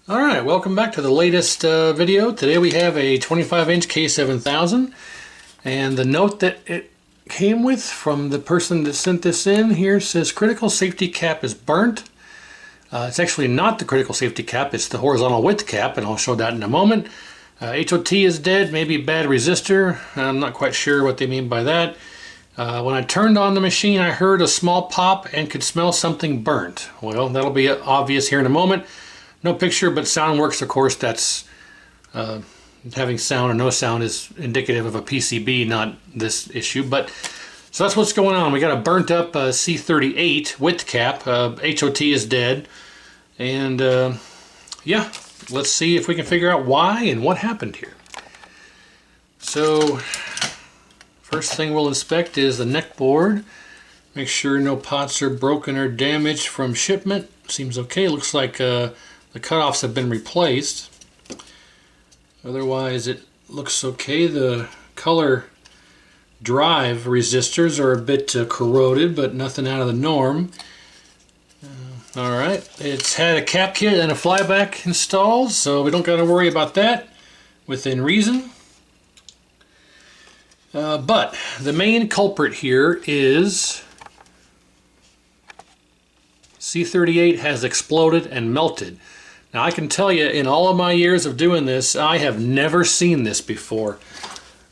Alright, welcome back to the latest video. Today we have a 25-inch K7000, and the note that it came with from the person that sent this in here says critical safety cap is burnt. It's actually not the critical safety cap, it's the horizontal width cap, and I'll show that in a moment. HOT is dead, maybe bad resistor. I'm not quite sure what they mean by that. When I turned on the machine, I heard a small pop and could smell something burnt. Well, that'll be obvious here in a moment. No picture, but sound works. Of course, that's having sound or no sound is indicative of a PCB, not this issue. But so that's what's going on. We got a burnt up C38 width cap. HOT is dead, and yeah, let's see if we can figure out why and what happened here. So first thing we'll inspect is the neck board. Make sure no pots are broken or damaged from shipment. Seems okay. Looks like the cutoffs have been replaced. Otherwise it looks okay. The color drive resistors are a bit corroded, but nothing out of the norm. Alright, it's had a cap kit and a flyback installed, so we don't got to worry about that within reason. But the main culprit here is C38 has exploded and melted. Now I can tell you, in all of my years of doing this, I have never seen this before.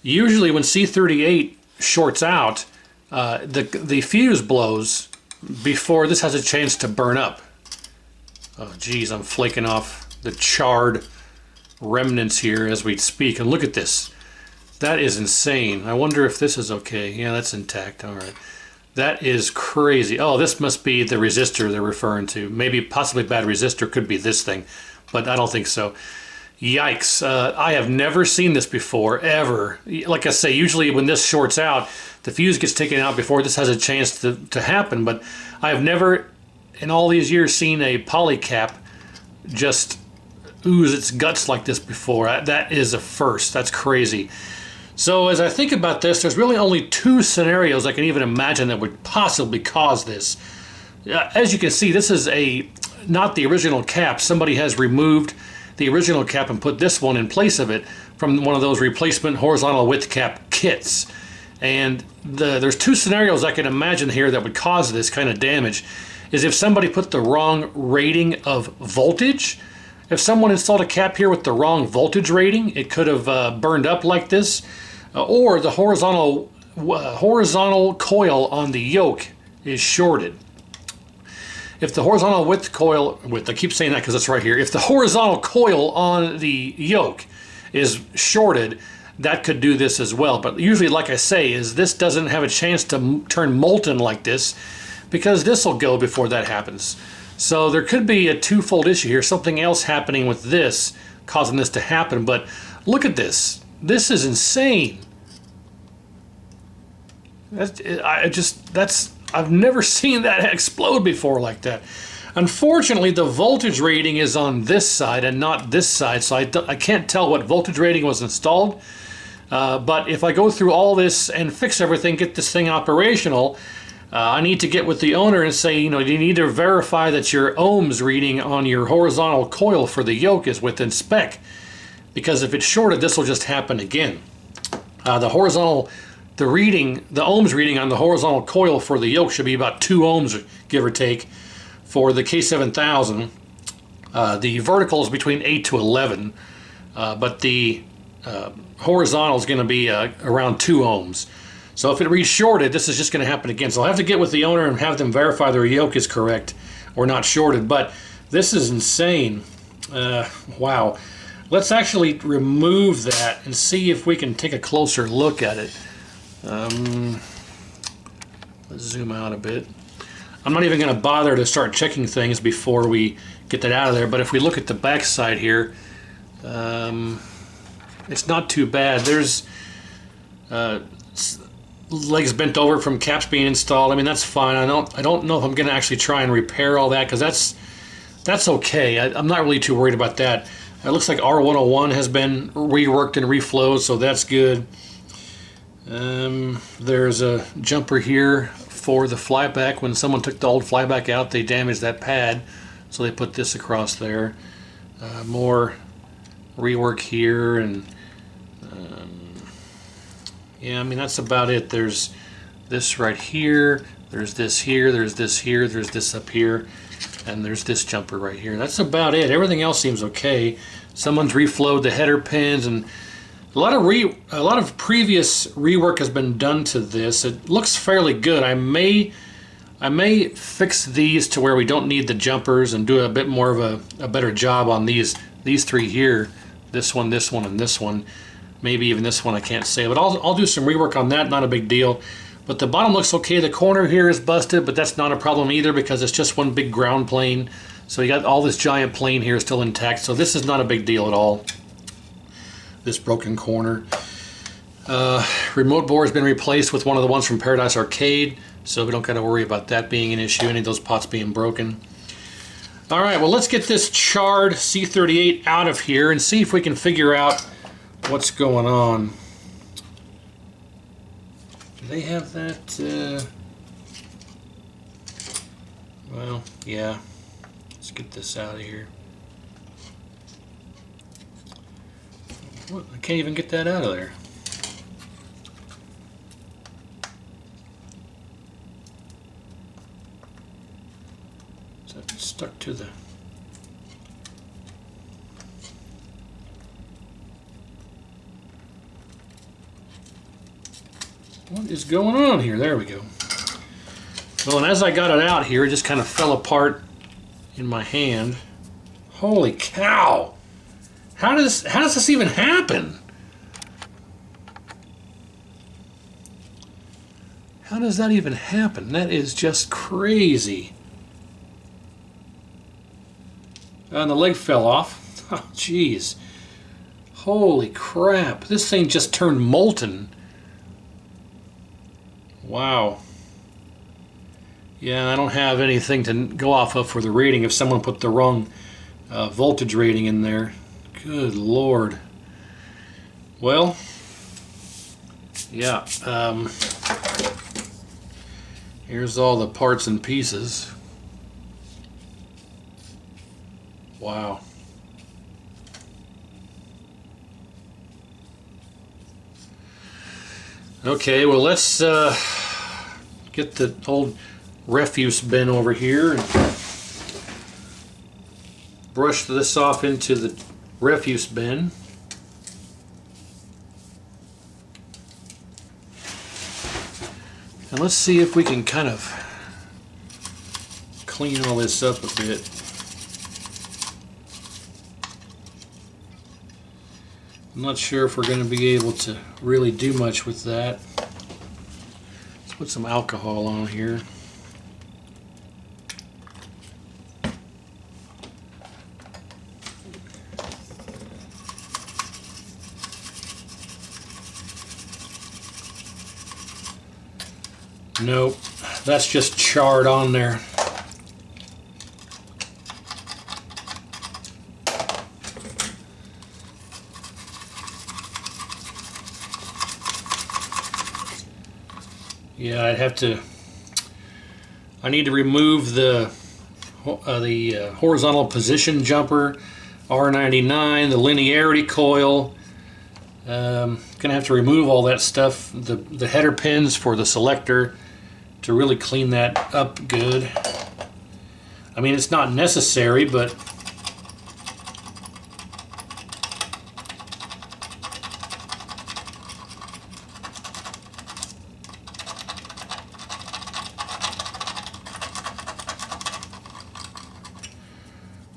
Usually when C38 shorts out, the fuse blows before this has a chance to burn up. Oh geez, I'm flaking off the charred remnants here as we speak. And look at this. That is insane. I wonder if this is okay. Yeah, that's intact. All right. That is crazy. Oh, this must be the resistor they're referring to. Maybe possibly bad resistor could be this thing, but I don't think so. Yikes. I have never seen this before, ever. Like I say, usually when this shorts out, the fuse gets taken out before this has a chance to happen, but I have never, in all these years, seen a poly cap just ooze its guts like this before. That is a first. That's crazy. So as I think about this, there's really only two scenarios I can even imagine that would possibly cause this. As you can see, this is not the original cap. Somebody has removed the original cap and put this one in place of it from one of those replacement horizontal width cap kits. And there's two scenarios I can imagine here that would cause this kind of damage. Is if somebody put the wrong rating of voltage. If someone installed a cap here with the wrong voltage rating, it could have burned up like this. Or the horizontal coil on the yoke is shorted. If the horizontal I keep saying that because it's right here. If the horizontal coil on the yoke is shorted, that could do this as well. But usually, like I say, this doesn't have a chance to turn molten like this because this will go before that happens. So there could be a twofold issue here, something else happening with this causing this to happen. But look at this. This is insane. I've never seen that explode before like that. Unfortunately, the voltage rating is on this side and not this side, so I can't tell what voltage rating was installed. But if I go through all this and fix everything, get this thing operational, I need to get with the owner and say, you need to verify that your ohms reading on your horizontal coil for the yoke is within spec. Because if it's shorted, this will just happen again. The ohms reading on the horizontal coil for the yoke should be about 2 ohms, give or take, for the K7000. The vertical is between 8 to 11, but the horizontal is going to be around 2 ohms. So if it reads shorted, this is just going to happen again. So I'll have to get with the owner and have them verify their yoke is correct or not shorted. But this is insane. Wow. Let's actually remove that and see if we can take a closer look at it. Let's zoom out a bit. I'm not even going to bother to start checking things before we get that out of there. But if we look at the back side here, it's not too bad. There's legs bent over from caps being installed. I mean, that's fine. I don't know if I'm going to actually try and repair all that because that's okay. I'm not really too worried about that. It looks like R101 has been reworked and reflowed, so that's good. There's a jumper here for the flyback. When someone took the old flyback out, they damaged that pad, so they put this across there. more rework here, and yeah, I mean that's about it. There's this right here, there's this here, there's this here, there's this up here, and there's this jumper right here. That's about it. Everything else seems okay. Someone's reflowed the header pins, and a lot of previous rework has been done to this. It looks fairly good. I may fix these to where we don't need the jumpers and do a bit more of a better job on these three here. This one, and this one. Maybe even this one, I can't say. But I'll do some rework on that, not a big deal. But the bottom looks okay. The corner here is busted, but that's not a problem either because it's just one big ground plane. So you got all this giant plane here still intact. So this is not a big deal at all. This broken corner. Remote bore has been replaced with one of the ones from Paradise Arcade. So we don't got to worry about that being an issue, any of those pots being broken. All right, well, let's get this charred C38 out of here and see if we can figure out what's going on. Do they have that? Well, yeah. Let's get this out of here. What? I can't even get that out of there. Is that stuck to the... What is going on here? There we go. Well, and as I got it out here, it just kind of fell apart in my hand. Holy cow! How does this even happen? How does that even happen? That is just crazy. And the leg fell off. Oh, jeez. Holy crap. This thing just turned molten. Wow. Yeah, I don't have anything to go off of for the rating if someone put the wrong voltage rating in there. Good Lord. Well, yeah. Here's all the parts and pieces. Wow. Okay, well, let's get the old refuse bin over here and brush this off into the refuse bin. And let's see if we can kind of clean all this up a bit. I'm not sure if we're going to be able to really do much with that. Let's put some alcohol on here. Nope, that's just charred on there. Yeah, I need to remove the horizontal position jumper, R99, the linearity coil. Gonna have to remove all that stuff, the header pins for the selector, to really clean that up good. I mean, it's not necessary, but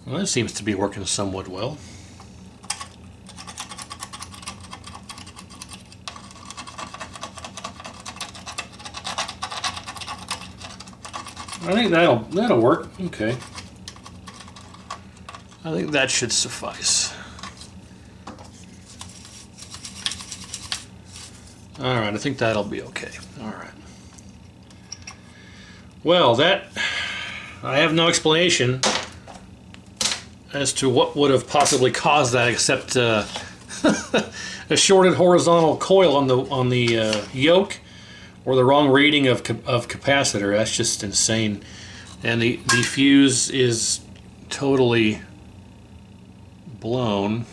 well, it seems to be working somewhat well. I think that'll work. Okay. I think that should suffice. All right, I think that'll be okay. All right. Well, I have no explanation as to what would have possibly caused that, except a shorted horizontal coil on the yoke, or the wrong reading of capacitor. That's just insane. And the fuse is totally blown.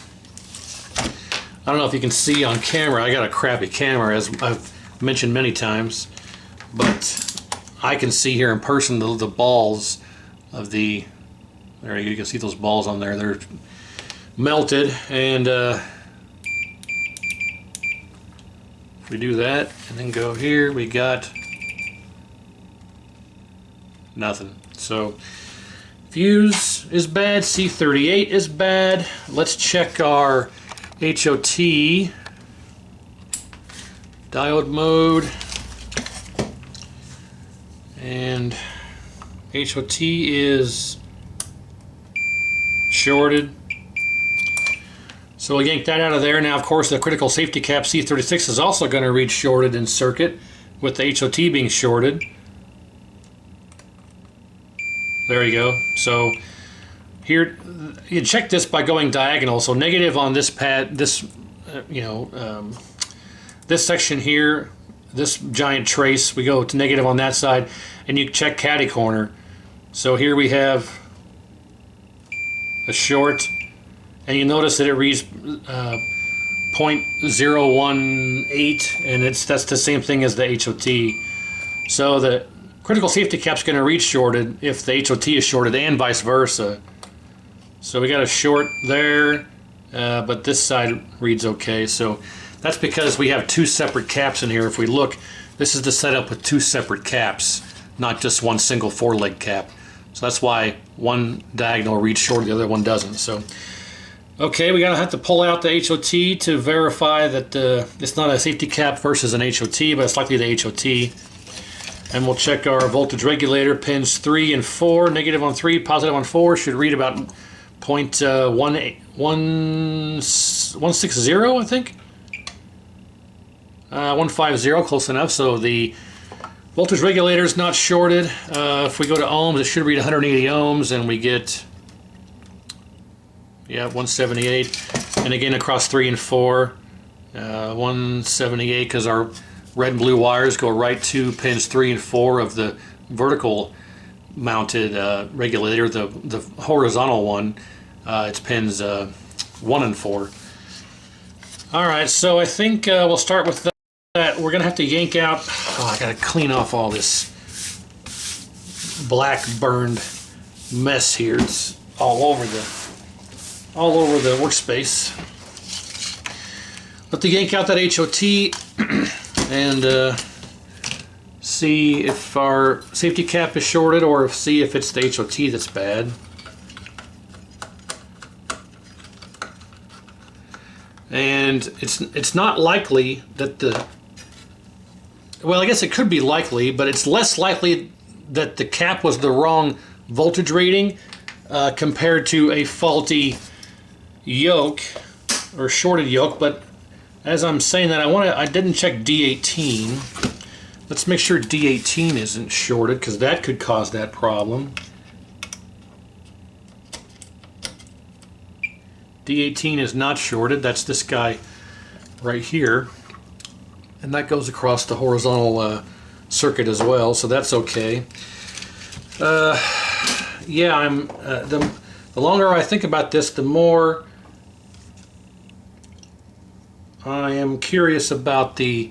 I don't know if you can see on camera. I got a crappy camera, as I've mentioned many times, but I can see here in person the balls of the, there you can see those balls on there. They're melted, and if we do that and then go here, we got nothing. So fuse is bad, C38 is bad. Let's check our HOT diode mode, and HOT is shorted. So we'll yank that out of there. Now, of course, the critical safety cap C36 is also going to read shorted in circuit with the HOT being shorted. There you go. So here, you check this by going diagonal. So negative on this pad, this, this section here, this giant trace, we go to negative on that side, and you check caddy corner. So here we have a short, and you notice that it reads 0.018, and that's the same thing as the HOT. So the critical safety cap's going to read shorted if the HOT is shorted, and vice versa. So we got a short there, but this side reads okay. So that's because we have two separate caps in here. If we look, this is the setup with two separate caps, not just one single 4-leg cap. So that's why one diagonal reads short, the other one doesn't. So okay, we're going to have to pull out the HOT to verify that it's not a safety cap versus an HOT, but it's likely the HOT. And we'll check our voltage regulator, pins 3 and 4, negative on 3, positive on 4, should read about 160, I think. 150, close enough. So the voltage regulator is not shorted. If we go to ohms, it should read 180 ohms, and we get 178. And again, across 3 and 4, 178, because our red and blue wires go right to pins 3 and 4 of the vertical mounted regulator. The horizontal one, it's pins 1 and 4. All right, so I think we'll start with that. We're gonna have to yank out. Oh, I gotta clean off all this black burned mess here. It's all over the workspace. Let the yank out that HOT and see if our safety cap is shorted, or see if it's the HOT that's bad. And it's not likely that well, I guess it could be likely, but it's less likely that the cap was the wrong voltage rating compared to a faulty yoke or shorted yoke. But as I'm saying that, I didn't check D18. Let's make sure D18 isn't shorted, because that could cause that problem. D18 is not shorted. That's this guy right here, and that goes across the horizontal circuit as well, so that's okay. Yeah, the longer I think about this, the more I am curious about the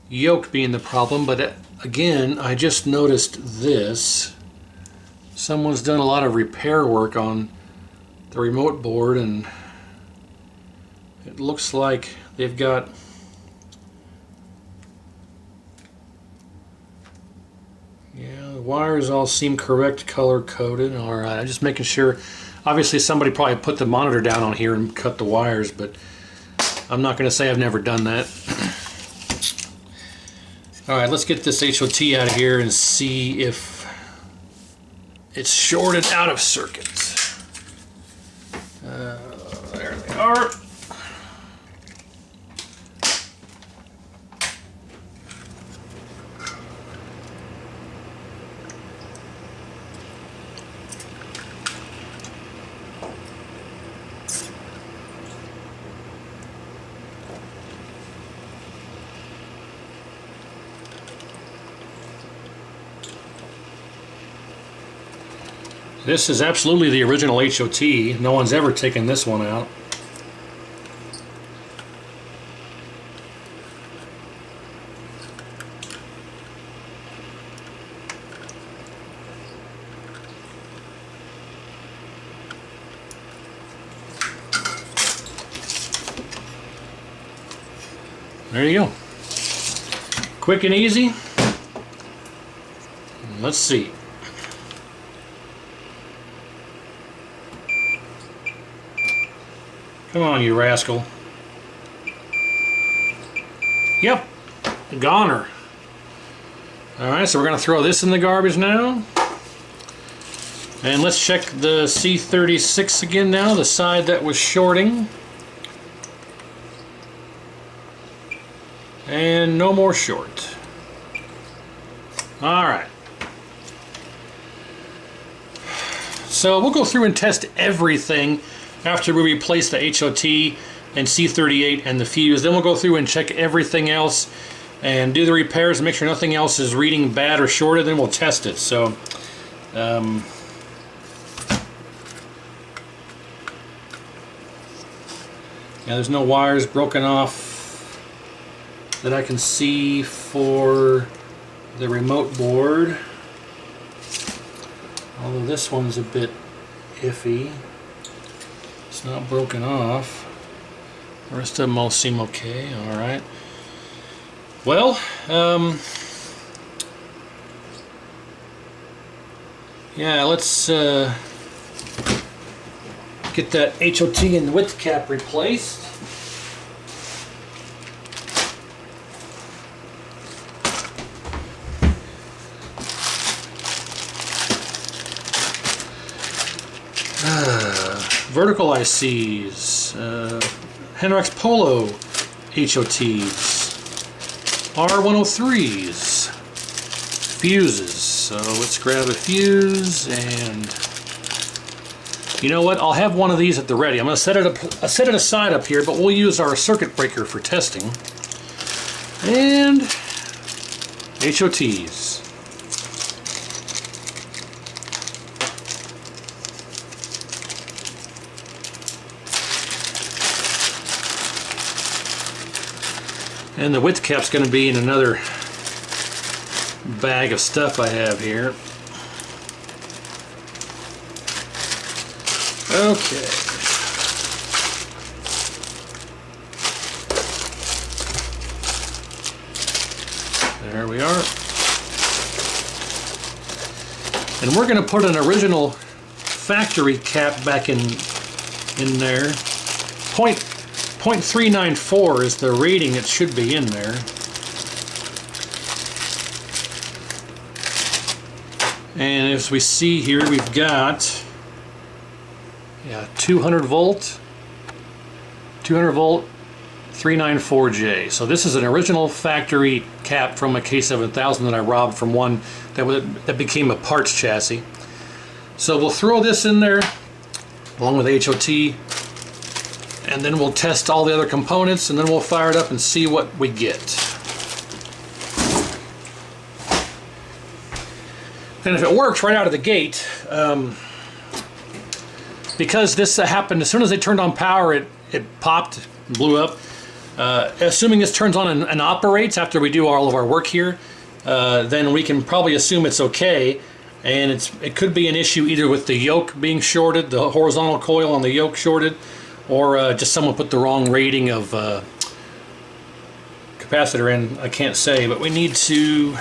yoke being the problem. But again, I just noticed this. Someone's done a lot of repair work on the remote board, and it looks like they've got the wires all seem correct, color coded. All right, I'm just making sure. Obviously somebody probably put the monitor down on here and cut the wires, but I'm not going to say I've never done that. All right, let's get this HOT out of here and see if it's shorted out of circuit. There they are. This is absolutely the original HOT. No one's ever taken this one out. There you go. Quick and easy. Let's see. Come on, you rascal. Yep, goner. Alright, so we're going to throw this in the garbage now. And let's check the C36 again now, the side that was shorting. And no more short. Alright. So we'll go through and test everything after we replace the HOT and C38 and the fuse. Then we'll go through and check everything else and do the repairs and make sure nothing else is reading bad or shorted. Then we'll test it. So yeah, there's no wires broken off that I can see for the remote board, although this one's a bit iffy. It's not broken off. The rest of them all seem okay. Alright, well, yeah, let's get that HOT and width cap replaced. Vertical ICs, Henrix Polo HOTs, R103s, fuses. So let's grab a fuse, and you know what? I'll have one of these at the ready. I'm going to set it aside up here, but we'll use our circuit breaker for testing. And HOTs. And the width cap's going to be in another bag of stuff I have here. Okay. There we are. And we're going to put an original factory cap back in there. 0.394 is the rating it should be in there. And as we see here, we've got 200 volt 394J. So this is an original factory cap from a K7000 that I robbed from one that became a parts chassis. So we'll throw this in there along with HOT, and then we'll test all the other components, and then we'll fire it up and see what we get. And if it works right out of the gate, because this happened as soon as they turned on power, it popped, blew up. Assuming this turns on and operates after we do all of our work here, then we can probably assume it's okay. And it could be an issue either with the yoke being shorted, the horizontal coil on the yoke shorted, or just someone put the wrong rating of capacitor in. I can't say, but we need to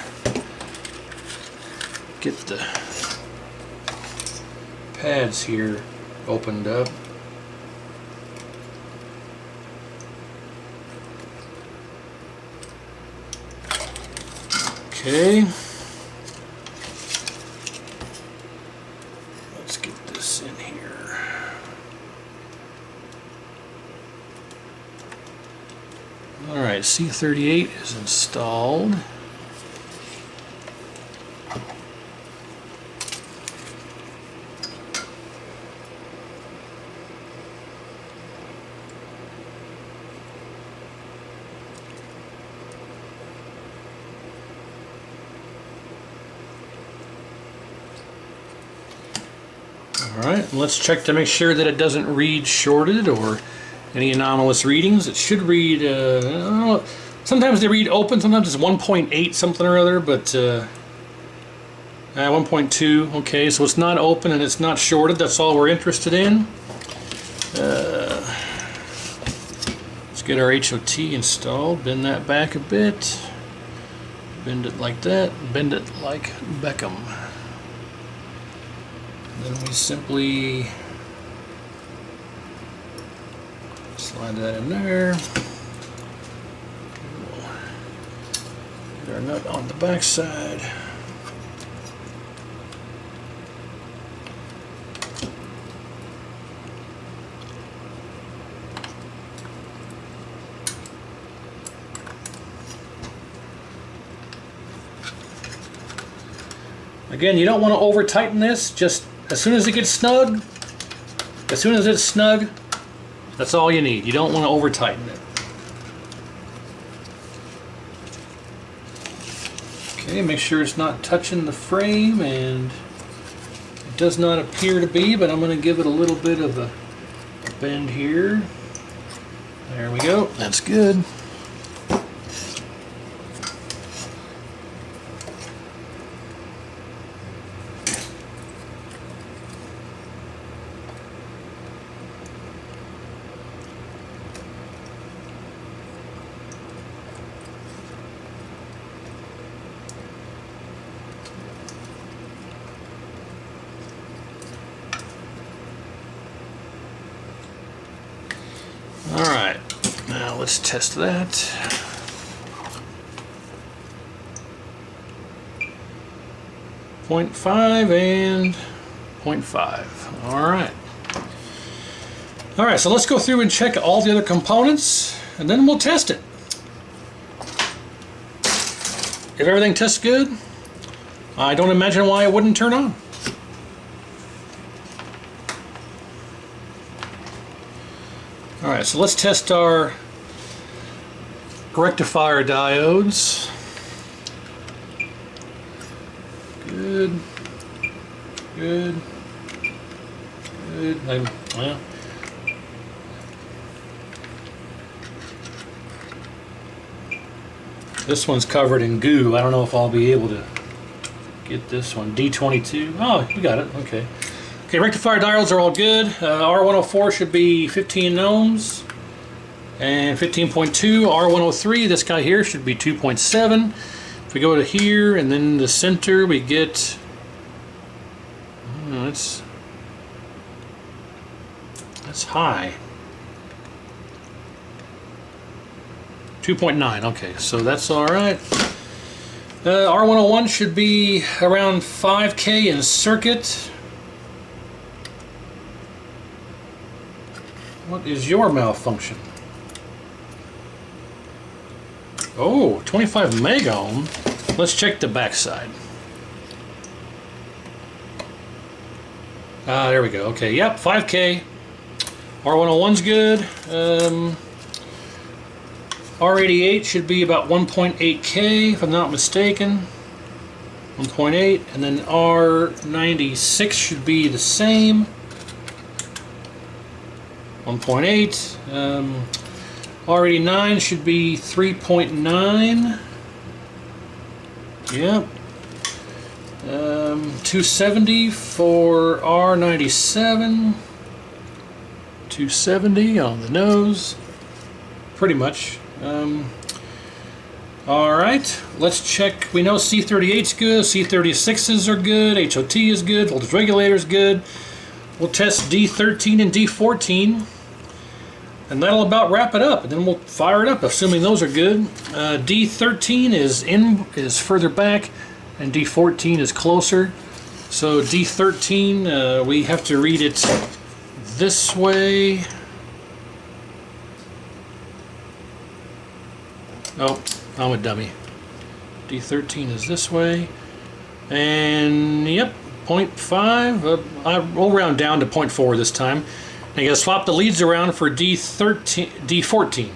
get the pads here opened up. Okay. Let's get this in here. Alright, C38 is installed. Alright, let's check to make sure that it doesn't read shorted or any anomalous readings. It should read, I don't know, sometimes they read open, sometimes it's 1.8 something or other, but 1.2, okay, so it's not open and it's not shorted. That's all we're interested in. Let's get our HOT installed, bend that back a bit, bend it like that, bend it like Beckham. Then we simply slide that in there. Get our nut on the back side. Again, you don't want to over tighten this. Just as soon as it gets snug, as soon as it's snug, that's all you need. You don't want to over tighten it. Okay, make sure it's not touching the frame, and it does not appear to be, but I'm going to give it a little bit of a bend here. There we go. That's good. Alright, now let's test that. .5 and 0.5. Alright. Alright, so let's go through and check all the other components, and then we'll test it. If everything tests good, I don't imagine why it wouldn't turn on. Alright, so let's test our rectifier diodes. Good. Good. Good. Well. This one's covered in goo. I don't know if I'll be able to get this one. D22. Oh, we got it. Okay. Okay, rectifier diodes are all good. R104 should be 15 ohms and 15.2. R103, this guy here, should be 2.7. If we go to here and then the center, we get, that's high. 2.9, okay, so that's all right. R101 should be around 5K in circuit. What is your malfunction? Oh, 25 mega ohm. Let's check the backside. Ah, there we go. Okay, yep, 5K. R101's good. R88 should be about 1.8K, if I'm not mistaken. 1.8, and then R96 should be the same. 1.8. R89 should be 3.9. Yep. 270 for R97. 270 on the nose. Pretty much. Alright, let's check. We know C38's good, C36s are good, HOT is good, voltage regulator is good. We'll test D13 and D14. And that'll about wrap it up, and then we'll fire it up, assuming those are good. D13 is further back, and D14 is closer. So D13, we have to read it this way. Oh, I'm a dummy. D13 is this way, and yep, 0.5. We'll round down to 0.4 this time. And you gotta swap the leads around for D14.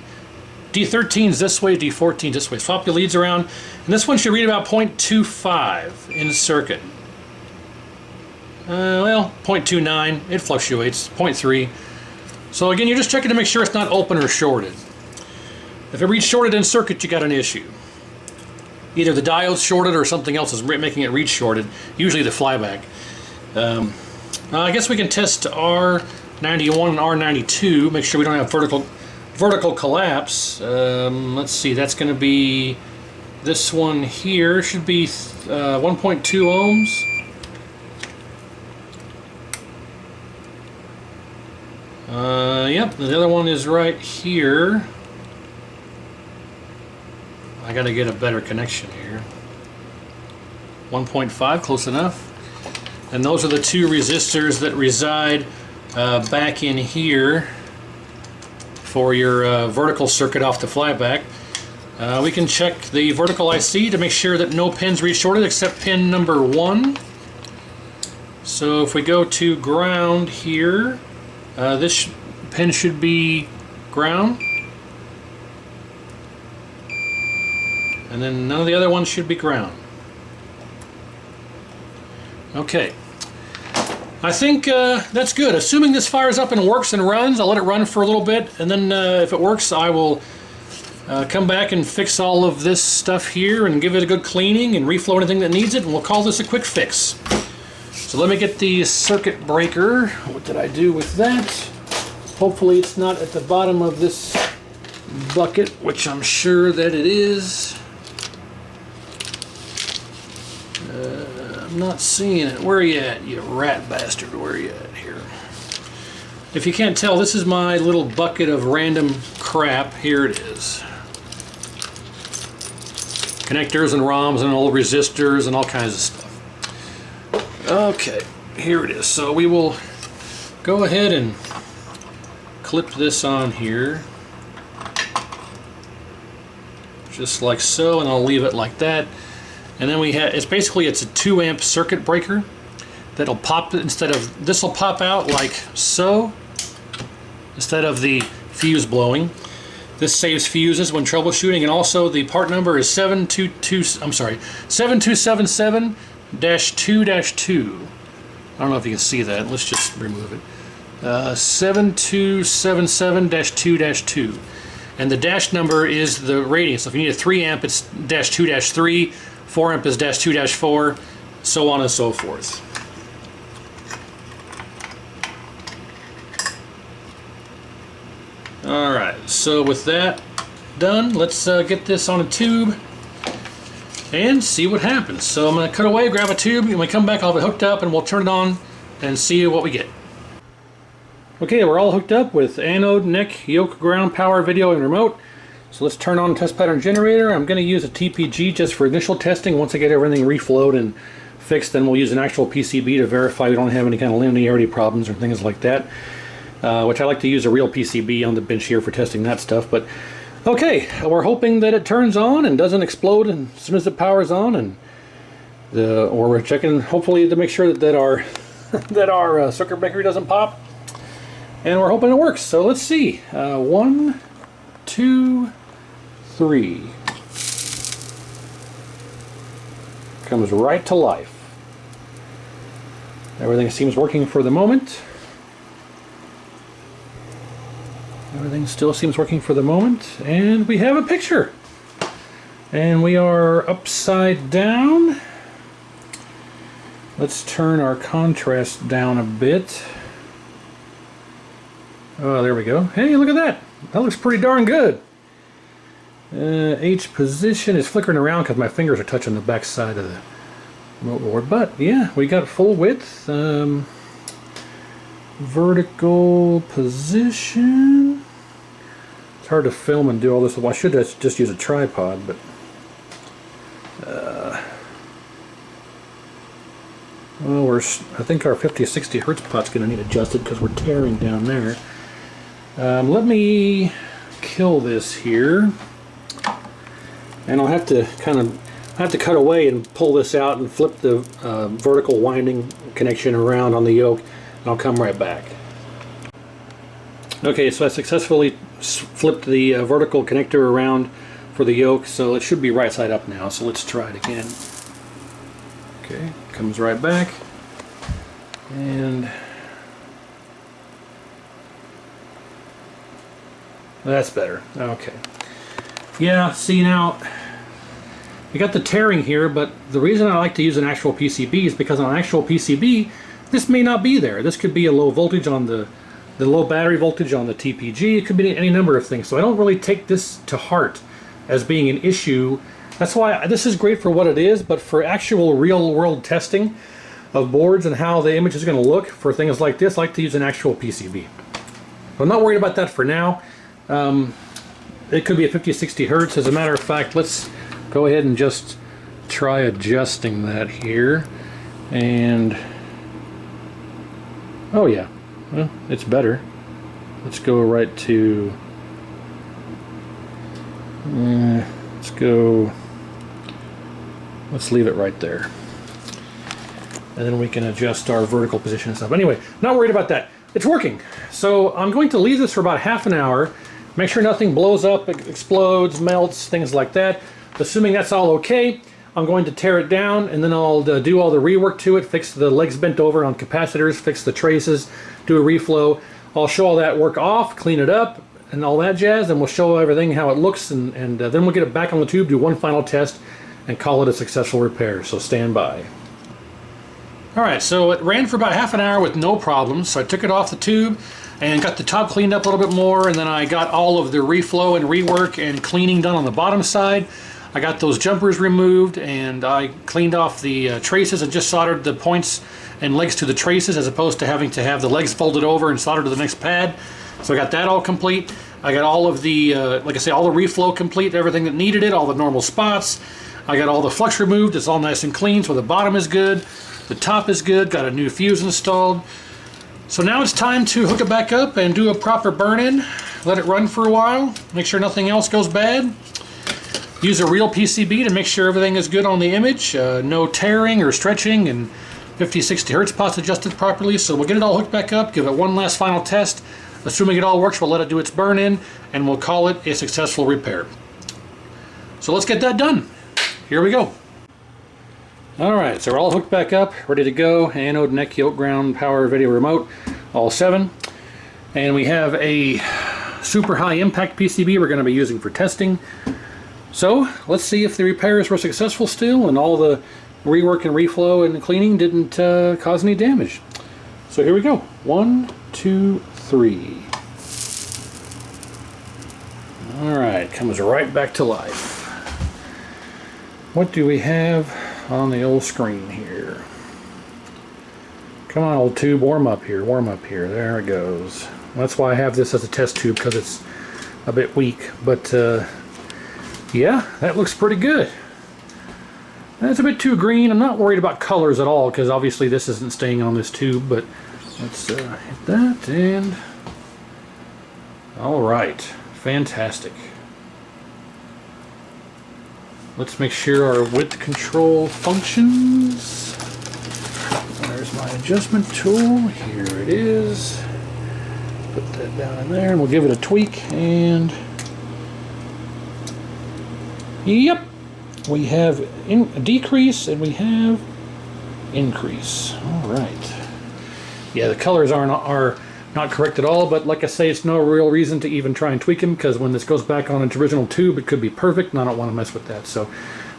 D13 is this way, D14 is this way. Swap the leads around, and this one should read about 0.25 in circuit. well, 0.29, it fluctuates, 0.3. So again, you're just checking to make sure it's not open or shorted. If it reads shorted in circuit, you got an issue. Either the diode's shorted or something else is making it read shorted, usually the flyback. I guess we can test R91 and R92, make sure we don't have vertical collapse. Let's see, that's going to be this one here, should be 1.2 ohms. Yep, the other one is right here. I gotta get a better connection here. 1.5, close enough. And those are the two resistors that reside back in here for your vertical circuit off the flyback. We can check the vertical IC to make sure that no pins read shorted except pin number 1. So if we go to ground here, this pin should be ground. And then none of the other ones should be ground. Okay. I think that's good. Assuming this fires up and works and runs, I'll let it run for a little bit, and then if it works, I will come back and fix all of this stuff here and give it a good cleaning and reflow anything that needs it, and we'll call this a quick fix. So let me get the circuit breaker. What did I do with that? Hopefully it's not at the bottom of this bucket, which I'm sure that it is. I'm not seeing it. Where are you at, you rat bastard? Where are you at here? If you can't tell, this is my little bucket of random crap. Here it is. Connectors and ROMs and old resistors and all kinds of stuff. Okay, here it is. So we will go ahead and clip this on here. Just like so, and I'll leave it like that. And then we have, it's a 2 amp circuit breaker that'll pop, instead of, this will pop out like so, instead of the fuse blowing. This saves fuses when troubleshooting, and also the part number is 7277-2-2. I don't know if you can see that. Let's just remove it. 7277-2-2. And the dash number is the rating. So if you need a 3 amp, it's -2-3. 4 amp is -2-4, so on and so forth. Alright, so with that done, let's get this on a tube and see what happens. So I'm going to cut away, grab a tube, and when we come back I'll have it hooked up and we'll turn it on and see what we get. Okay, we're all hooked up with anode, neck, yoke, ground, power, video, and remote. So let's turn on test pattern generator. I'm going to use a TPG just for initial testing. Once I get everything reflowed and fixed, then we'll use an actual PCB to verify we don't have any kind of linearity problems or things like that. Which I like to use a real PCB on the bench here for testing that stuff. But okay, we're hoping that it turns on and doesn't explode as soon as the power's on, and or we're checking hopefully to make sure that our that our circuit breaker doesn't pop. And we're hoping it works. So let's see. 1, 2, 3. Comes right to life. Everything seems working for the moment. Everything still seems working for the moment. And we have a picture. And we are upside down. Let's turn our contrast down a bit. Oh, there we go. Hey, look at that. That looks pretty darn good. H position is flickering around because my fingers are touching the back side of the remote board. But yeah, we got full width. Vertical position. It's hard to film and do all this. Well, I should just use a tripod, but well, I think our 50-60 hertz pot's going to need adjusted because we're tearing down there. Let me kill this here, and I'll have to cut away and pull this out and flip the vertical winding connection around on the yoke, and I'll come right back. Okay, so I successfully flipped the vertical connector around for the yoke, so it should be right side up now. So let's try it again. Okay, comes right back. And that's better. Okay. Yeah, see now, you got the tearing here, but the reason I like to use an actual PCB is because on an actual PCB, this may not be there. This could be a low voltage on the low battery voltage on the TPG. It could be any number of things. So I don't really take this to heart as being an issue. That's why this is great for what it is, but for actual real world testing of boards and how the image is going to look for things like this, I like to use an actual PCB. But I'm not worried about that for now. It could be at 50-60 hertz. As a matter of fact, let's go ahead and just try adjusting that here. And oh yeah, well, it's better. Let's go right to let's leave it right there, and then we can adjust our vertical position and stuff. Anyway, not worried about that. It's working. So I'm going to leave this for about half an hour, make sure nothing blows up, explodes, melts, things like that. Assuming that's all okay, I'm going to tear it down, and then I'll do all the rework to it, fix the legs bent over on capacitors, fix the traces, do a reflow. I'll show all that work off, clean it up, and all that jazz, and we'll show everything how it looks, and then we'll get it back on the tube, do one final test, and call it a successful repair. So stand by. Alright, so it ran for about half an hour with no problems, so I took it off the tube and got the top cleaned up a little bit more, and then I got all of the reflow and rework and cleaning done on the bottom side. I got those jumpers removed, and I cleaned off the traces and just soldered the points and legs to the traces, as opposed to having to have the legs folded over and soldered to the next pad. So I got that all complete. I got all of the, like I say, all the reflow complete, everything that needed it, all the normal spots. I got all the flux removed. It's all nice and clean, so the bottom is good. The top is good. Got a new fuse installed. So now it's time to hook it back up and do a proper burn-in. Let it run for a while. Make sure nothing else goes bad. Use a real PCB to make sure everything is good on the image. No tearing or stretching, and 50-60 hertz pots adjusted properly. So we'll get it all hooked back up, give it one last final test. Assuming it all works, we'll let it do its burn-in, and we'll call it a successful repair. So let's get that done. Here we go. Alright, so we're all hooked back up, ready to go. Anode, neck, yoke, ground, power, video, remote, all 7. And we have a super high impact PCB we're going to be using for testing. So let's see if the repairs were successful still, and all the rework and reflow and cleaning didn't cause any damage. So here we go. 1, 2, 3. Alright, comes right back to life. What do we have on the old screen here? Come on, old tube, warm up here, warm up here. There it goes. That's why I have this as a test tube, because it's a bit weak. But yeah, that looks pretty good. That's a bit too green. I'm not worried about colors at all, because obviously this isn't staying on this tube. But let's hit that, and all right, fantastic. Let's make sure our width control functions. There's my adjustment tool. Here it is. Put that down in there, and we'll give it a tweak. And yep, we have a decrease, and we have increase. All right. Yeah, the colors are not correct at all, but like I say, it's no real reason to even try and tweak them, because when this goes back on its original tube, it could be perfect, and I don't want to mess with that. So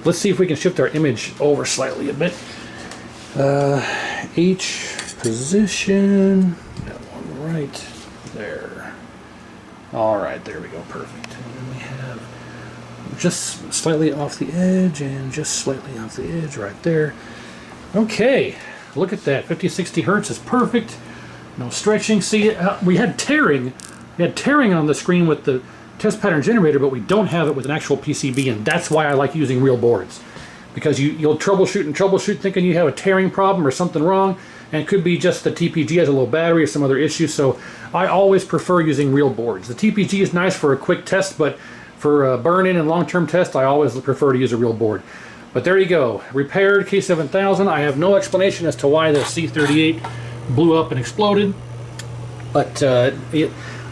let's see if we can shift our image over slightly a bit. H position, that one right there. All right, there we go, perfect. And then we have just slightly off the edge, and just slightly off the edge right there. Okay, look at that, 50-60 hertz is perfect. No stretching. See, we had tearing. We had tearing on the screen with the test pattern generator, but we don't have it with an actual PCB, and that's why I like using real boards. Because you'll troubleshoot thinking you have a tearing problem or something wrong, and it could be just the TPG has a low battery or some other issue, so I always prefer using real boards. The TPG is nice for a quick test, but for a burn-in and long-term test, I always prefer to use a real board. But there you go. Repaired K7000. I have no explanation as to why the C38 blew up and exploded, but I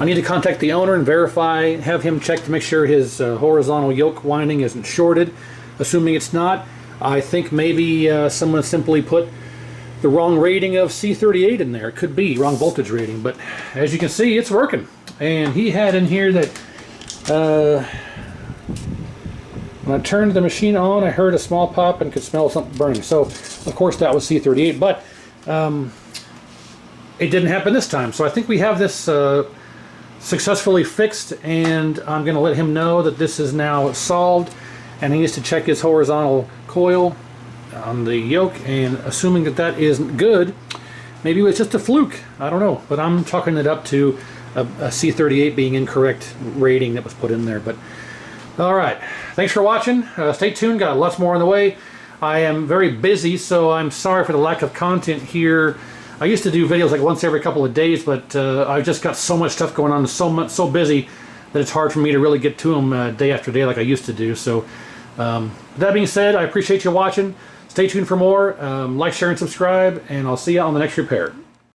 need to contact the owner and verify, have him check to make sure his horizontal yoke winding isn't shorted. Assuming it's not, I think maybe someone simply put the wrong rating of C38 in there. It could be wrong voltage rating, but as you can see, it's working. And he had in here that when I turned the machine on, I heard a small pop and could smell something burning. So of course that was C38, but it didn't happen this time. So I think we have this successfully fixed, and I'm going to let him know that this is now solved, and he needs to check his horizontal coil on the yoke, and assuming that that isn't good, maybe it was just a fluke. I don't know, but I'm chalking it up to a C38 being incorrect rating that was put in there. But all right, thanks for watching. Stay tuned, got lots more on the way. I am very busy, so I'm sorry for the lack of content here. I used to do videos like once every couple of days, but I've just got so much stuff going on, so busy that it's hard for me to really get to them day after day like I used to do. So that being said, I appreciate you watching. Stay tuned for more. Like, share, and subscribe, and I'll see you on the next repair.